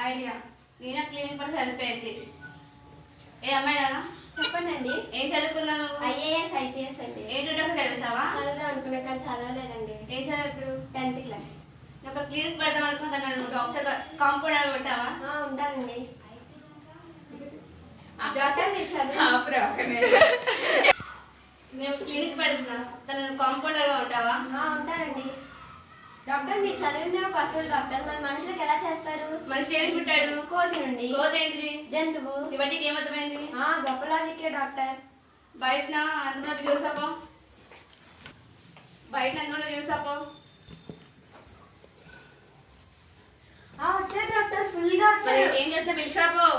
Idea నేనే clinic పడి సరిపోయింది. ఏ అమ్మాయి కదా చెప్పండి అండి. ఏం చదువుకున్నావు? ఐఏఎస్ ఐపీఎస్ అండి. ఏ ట్యూటర్స్ చదివిస్తావా? చదువుదాం అనుకున్నా కానీ చదవలేదండి. ఏం చదువు ఇప్పుడు? 10th class. ఒక క్లినిక్ పెడదాం అనుకుంటున్నాను. డాక్టర్ కాంపౌండర్ పెట్టావా? ఉంటానండి. డాక్టర్ మీరు చదువు. మేము క్లినిక్ పెడుతున్నా, తను కాంపౌండర్ గా ఉంటావా? ఉంటానండి. డాక్టర్ మీరు చదివిందే పశువులు డాక్టర్, మరి మనుషులకు ఎలా చేస్తారు? మనిషి ఏం పుట్టాడు? కోతి నుండి. కోతి ఏంటిది? జంతువు. ఇవన్నీ ఏమర్థమైంది? గొప్ప లాజిక్కే డాక్టర్. బయట అందులో చూసాపో, బయట అందులో చూసాపో. వచ్చారు డాక్టర్, ఫుల్ గా వచ్చారు. ఏం చేస్తా పిలిచిరాపో.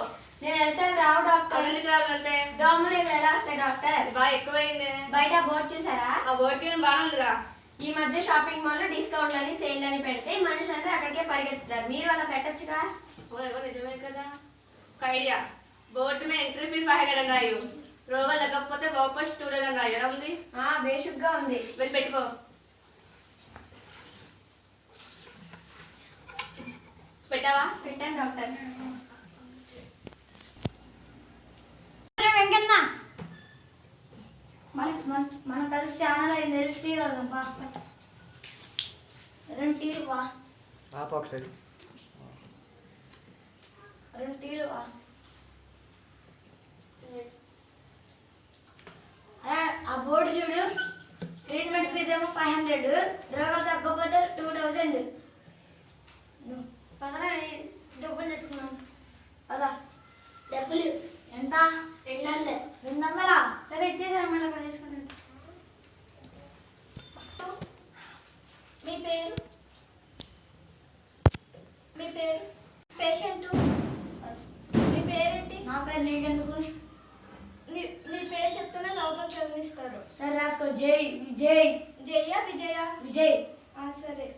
నేను వెళ్తే రావు డాక్టర్. ఎందుకు రావు? వెళ్తే దోమలు ఎలా వస్తాయి డాక్టర్? బాగా ఎక్కువైంది. బయట బోర్డు చూసారా? ఆ బోర్డు బాగా ఉందిగా. ఈ మధ్య షాపింగ్ మాల్ లో డిస్కౌంట్లని సేల్ అని పెడితే మనుషులందరూ అక్కడికే పరిగెత్తుతారు. మీరు అలా పెట్టచ్చుగా. నిజమే కదా. ఒక ఐడియా, బోర్డు మీద ఎంట్రీ ఫీజు 500 రాయు, రోగాలు తగ్గకపోతే వాపస్ 200 రాయు. ఎలా ఉంది? బేసిక్ గా ఉంది. వెళ్ళి పెట్టుకో. పెట్టావా? పెట్టాను డాక్టర్. వెంకన్న మనం కలిసి ఛానల్ అయింది. టీ తాగుదాం. 2 టీలు వా. 2 టీలు వా. ఆ బోర్డు చూడు. ట్రీట్మెంట్ ఫీజు ఏమో 500, రోగాలు తగ్గకపోతే 2000. పదరా డబ్బులు తెచ్చుకున్నాం. పదా డబ్బులు ఎంత? 200. 200? సరే ఇచ్చేసాను. మళ్ళీ అక్కడ తీసుకుంటాను. మీ పేరు? మీ పేరు? పేషెంట్ మీ పేరేంటి? నా పేరు నీకెందుకు? నీ పేరు చెప్తూనే లోపల చదివిస్తారు. సరే రాసుకో. జై విజయ్. జయ విజయ? విజయ్. సరే.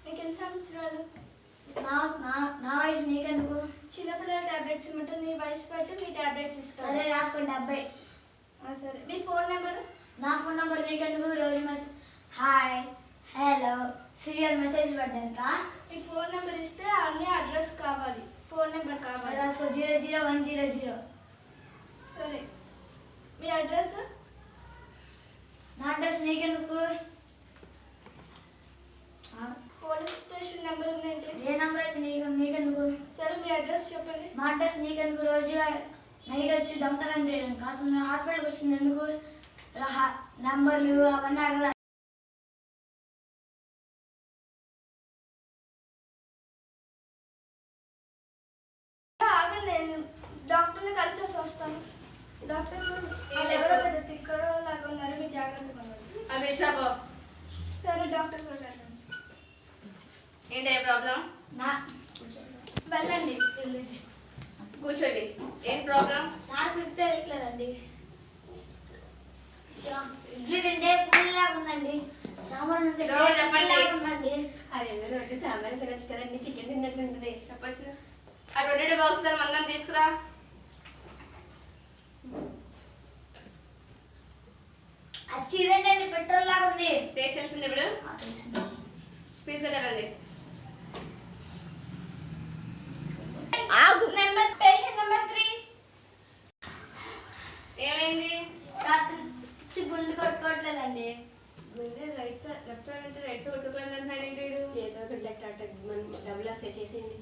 మీకు ఎన్ని సంవత్సరాలు? నా వయసు నీకెందుకు? చిన్నపిల్లల టాబ్లెట్స్ ఇమ్మంటే నీ వయసు బట్టి మీ టాబ్లెట్స్ ఇస్తాను. సరే రాసుకోండి. 70. సరే. మీ ఫోన్ నెంబర్? నా ఫోన్ నెంబర్ నీకెందుకు? రోజు message hi hello serial message పెట్టానుక. మీ ఫోన్ నెంబర్ ఇస్తే అన్ని అడ్రస్ కావాలి, ఫోన్ నెంబర్ కావాలి. రాసుకో. 00100. సరే. మీ అడ్రస్? నా అడ్రస్ నీకెందుకు? పోలీస్ స్టేషన్ నెంబర్ ఉందండి. ఏ నెంబర్ అయితే నీకెందుకు? సరే మీ అడ్రస్ చెప్పండి. మా అడ్రస్ నీకెందుకు? రోజు నైట్ వచ్చి దొంగతనం చేయడం కాస్త హాస్పిటల్కి వచ్చింది ఎందుకు? నెంబర్లు అవన్నీ అడగ. నేను డాక్టర్ని కలిసి వస్తాను. డాక్టర్ ఎవరో పెద్ద తిక్కడో లాగా ఉన్నారు, మీ జాగ్రత్తగా ఉన్నారు. సరే డాక్టర్ గారు ఏంటి ప్రాబ్లం? వెళ్ళండి. కూర్చోండి. ఏం ప్రాబ్లం? నాకు తెలియట్లేదండి. ఇడ్లీ తింటే పూరిలాగా ఉందండి. సాంబార్ చెప్పండి. ఉందండి. అది ఎందుకు వచ్చి సాంబార్ తినచ్చు కదండి. చికెన్ తిన్నట్టుంటుంది. చెప్పచ్చు. ఆ 20 బాక్స్ మందం తీసుకురా. అది ఇదేంటండి పెట్రోల్ లాగా ఉంది. టేస్ట్ తెలిసింది ఇప్పుడు? పీస్ పెట్టాలండి. Patient number 3. ఏమైంది? గుండు కొట్టుకోవట్లేదండి. గుండె లెఫ్ట్ సైడ్ అంటే రైట్ సైడ్ కొట్టుకోలేదు అంటున్నాడు ఏంటి? ఏదో ఒకటి డబ్బులు వస్తే చేసేయండి.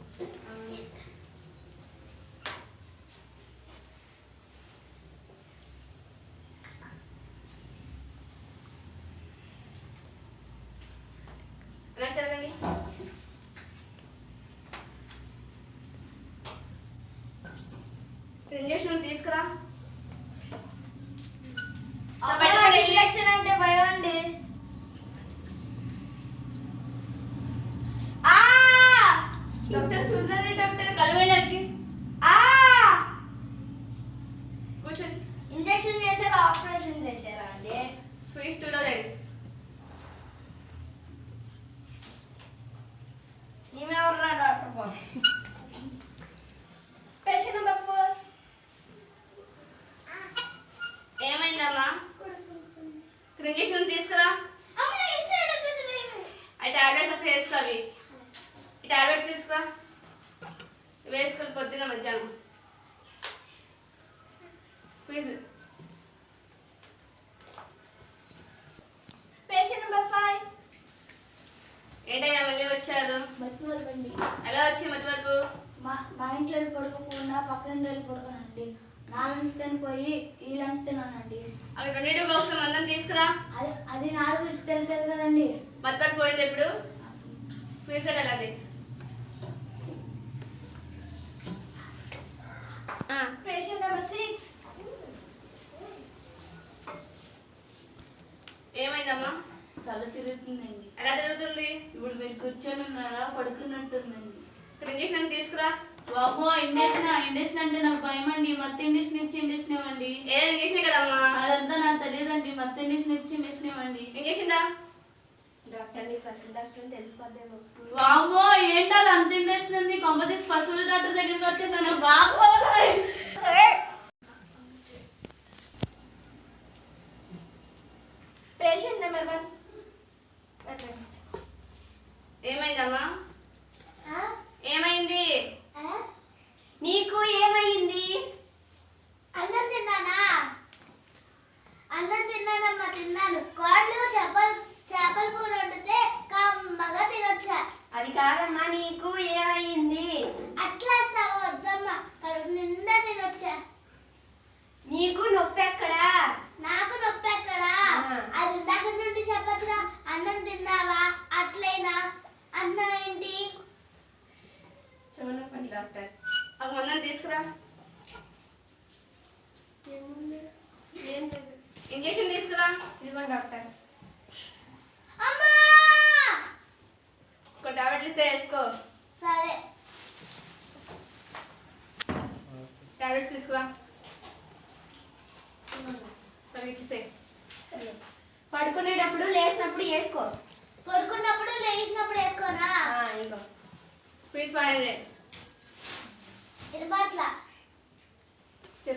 ఇంజక్షన్ తీసుకురా. ఇంజక్షన్ అంటే భయం అండి. డాక్టర్ సుందరి డాక్టర్ కలవేడానికి కూర్చోండి. ఇంజక్షన్ చేశారా ఆపరేషన్ చేశారా అండి? ఫీజు 2000. ఈమె ఎవర్రా డాక్టర్ బాబు? Patient number 4. ఏమైందమ్మా? ఇంజక్షన్ తీసుకురా. ఆ టాబ్లెట్స్ వేసుకోవి. ఈ టాబ్లెట్స్ తీసుకురా. వేసుకొని పొద్దున మధ్యాహ్నం ఫీజు. Patient number 5. ఏంటయ్యా మళ్ళీ వచ్చారు? మట్టిమరుపు అండి. ఎలా వచ్చింది మధ్యవరపు? మా ఇంట్లో వెళ్ళి పడుకోకుండా పక్కన వెళ్ళి పడుకోనండి. నా లంచ్ తిని పోయి ఈ లంచ్ తిన్నానండి. అక్కడ 22 బాక్స్ మందం తీసుకురా. అది నా గురించి తెలిసేది కదండి. మధ్యవరపు పోయింది ఎప్పుడు? ఫీజు కట్టాలి. Patient number 6. ఏమైందమ్మా? తల తిరుగుతుందండి. ఎలా తిరుగుతుంది? ఇప్పుడు మీరు కూర్చొని ఉన్నారా, పడుకున్నట్టుందండి. ఇక్కడ ఇంజక్షన్ తీసుకురా. బాబో ఇండక్షన్ అంటే నాకు భయం అండి. మత్తు ఇండక్షన్ ఇచ్చి ఇండక్షన్ ఇవ్వండి. ఏ ఇంజక్షన్ కదమ్మా? అదంతా నాకు తెలియదండి. మత్తు ఇండక్షన్ ఇచ్చి ఇండక్షన్ ఇవ్వండి. ఇంజక్షన్ దా. డాక్టర్ నీకు అసలు డాక్టర్ తెలిసిపోద్దేమో. బాబో ఏంటాలి అంత ఇండక్షన్ ఉంది. కొంపతీసి పశువుల డాక్టర్ దగ్గరికి వచ్చేసాను. బాబో పేషెంట్ నెంబర్ 1. ఏమైందమ్మా? ఏమైంది? నీకు ఏమైంది? అన్నం తిన్నానమ్మా, తిన్నాను. కోళ్ళు చేపల కూర వండితే కమ్మగా తినొచ్చా. అది కాదమ్మా, నీకు ఏమైంది? అట్లా వద్దమ్మా, కడుపు నిండా తినొచ్చా. నీకు నొప్పి ఎక్కడా? నాకు నొప్పి ఎక్కడా? అది ఇందాక నుండి చెప్పచ్చుగా. అన్నం తిన్నావా? అట్లేనా? అన్నం ఏంటి? చెప్పండి డాక్టర్. ఒక మందం తీసుకురా. ఇంజక్షన్ తీసుకురా. ఇదిగోండి డాక్టర్. ఒక టాబ్లెట్లు ఇస్తే వేసుకో. సరే. టాబ్లెట్స్ తీసుకురా. సరే ఇచ్చేసే. పడుకునేటప్పుడు లేచినప్పుడు వేసుకో. పడుకున్నప్పుడు లేచినప్పుడు వేసుకోనా? ఇగో ఫీజు 500. ఇరబాట్ల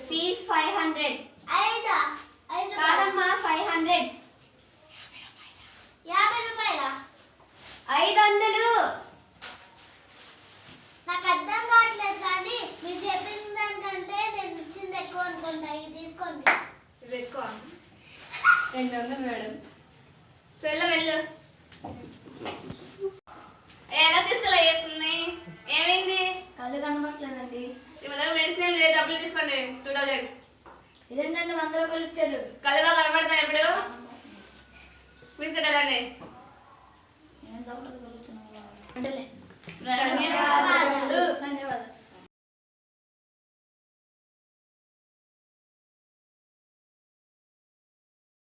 ఫీజ్ 500. ఐదా? కాదమ్మా 500. 50 రూపాయలా? 500. నాకు అర్థం కావట్లేదు కానీ మీరు చెప్పిన దానికంటే నేను ఇచ్చింది ఎక్కువ అనుకుంటా. ఇది తీసుకోండి. ఇది ఎక్కువ 200 మేడం. సో వెళ్ళు. ఎలా తీసుకెళ్ళి ఏమైంది? కళ్ళు కనబడట్లేదండి. ఈ మధ్య మెడిసిన్ ఏం లేదు. డబ్బులు తీసుకోండి 2000. ఇదేంటండి 100 రూపాయలు ఇచ్చారు. కళ్ళుగా కనబడతాయి ఎప్పుడు? ఫీజు కట్టాలండి. ఏం తప్పలేదు.